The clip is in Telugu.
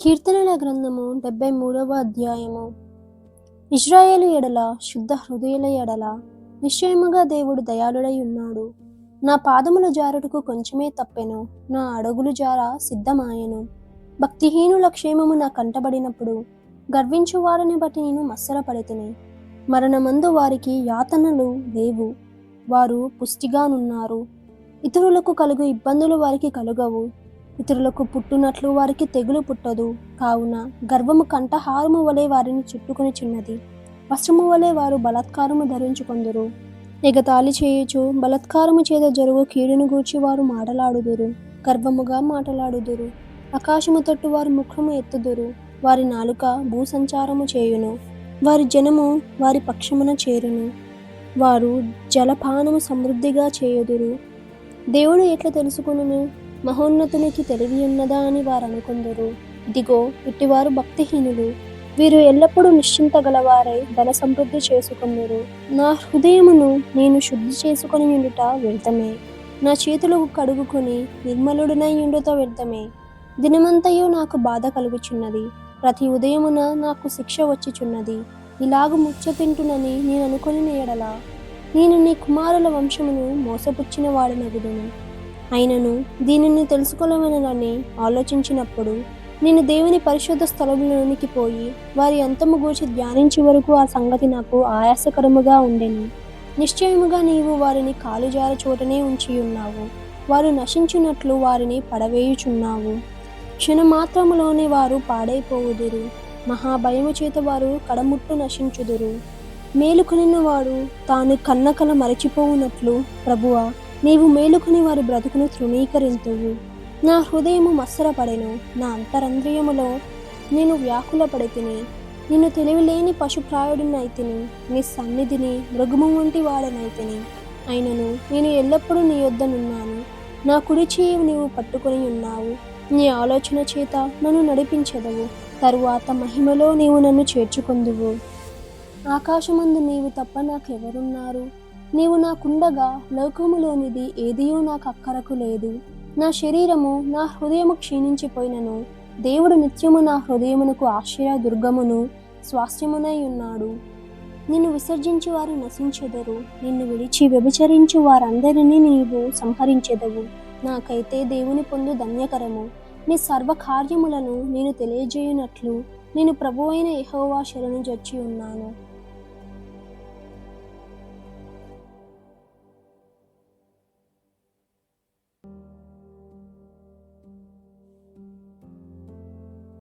కీర్తనల గ్రంథము 73వ అధ్యాయము. ఇశ్రాయేలు ఎడల శుద్ధ హృదయుల ఎడల నిశ్చయముగా దేవుడు దయాళుడై ఉన్నాడు. నా పాదముల జారుటకు కొంచెమే తప్పెను, నా అడుగులు జార సిద్ధమాయెను. భక్తిహీనుల క్షేమము నా కంటబడినప్పుడు గర్వించు వారిని బట్టి నేను మత్సరపడితిని. మరణమందు వారికి యాతనలు లేవు, వారు పుష్టిగానున్నారు. ఇతరులకు కలుగు ఇబ్బందులు వారికి కలుగవు, ఇతరులకు పుట్టునట్లు వారికి తెగులు పుట్టదు. కావున గర్వము కంఠహారము వలె వారిని చుట్టుకొని చిన్నది, వస్త్రము వలె వారు బలాత్కారము ధరించుకొందురు. ఎగతాళి చేయుచు బలాత్కారము చేత జరుగు కీడును గూర్చి వారు మాటలాడుదురు, గర్వముగా మాటలాడుదురు. ఆకాశము తట్టు వారి ముఖము ఎత్తుదురు, వారి నాలుక భూసంచారము చేయును, వారి జనము వారి పక్షమున చేరును, వారు జలపానము సమృద్ధిగా చేయుదురు. దేవుడు ఎట్లా తెలుసుకొనును? మహోన్నతునికి తెలివి ఉన్నదా అని వారు అనుకొందురు. ఇదిగో ఇట్టివారు భక్తిహీనులు, వీరు ఎల్లప్పుడూ నిశ్చింత గలవారై ధన సమృద్ధి చేసుకొందురు. నా హృదయమును నేను శుద్ధి చేసుకొని ఉండుట వ్యర్థమే, నా చేతులకు కడుగుకొని నిర్మలుడనై ఉండుట వ్యర్థమే. దినమంతయు నాకు బాధ కలుగుచున్నది, ప్రతి ఉదయమున నాకు శిక్ష వచ్చిచున్నది. ఇలాగు ముచ్చ తింటునని నేను అనుకొని ఎడల నేను నీ కుమారుల వంశమును మోసపుచ్చిన వాడనగుదును. అయినను దీనిని తెలుసుకోలేమనని ఆలోచించినప్పుడు నేను దేవుని పరిశుద్ధ స్థలములోనికి పోయి వారి అంతము గూర్చి ధ్యానించే వరకు ఆ సంగతి నాకు ఆయాసకరముగా ఉండెను. నిశ్చయముగా నీవు వారిని కాలుజార చోటనే ఉంచి ఉన్నావు, వారు నశించినట్లు వారిని పడవేయుచున్నావు. క్షణమాత్రములోనే వారు పాడైపోవుదురు, మహాభయము చేత వారు కడముట్టు నశించుదురు. మేలుకొనిన వాడు తాను కన్నకల మరచిపోవునట్లు ప్రభువా, నీవు మేలుకొని వారి బ్రతుకును తృణీకరింతువు. నా హృదయము మత్సరపడెను, నా అంతరంద్రియములో నేను వ్యాకులపడితిని. నేను తెలివిలేని పశుప్రాయుడినైతిని, నీ సన్నిధిని మృగము వంటి వాడనైతిని. అయినను నేను ఎల్లప్పుడూ నీ యొద్దనున్నాను, నా కుడి చేయి నీవు పట్టుకొని ఉన్నావు. నీ ఆలోచన చేత నన్ను నడిపించెదవు, తరువాత మహిమలో నీవు నన్ను చేర్చుకొందువు. ఆకాశమందు నీవు తప్ప నాకెవరున్నారు? నీవు నాకుండగా లోకములోనిది ఏదియూ నాకు అక్కరకు లేదు. నా శరీరము నా హృదయము క్షీణించిపోయినను దేవుడు నిత్యము నా హృదయమునకు ఆశ్రయ దుర్గమును స్వాస్థ్యమునై ఉన్నాడు. నిన్ను విసర్జించి వారు నశించెదరు, నిన్ను విడిచి వ్యభిచరించు వారందరినీ నీవు సంహరించెదవు. నాకైతే దేవుని పొందు ధన్యకరము. నీ సర్వకార్యములను నేను తెలియజేయునట్లు నేను ప్రభువైన యెహోవా శరణు జొచ్చి ఉన్నాను.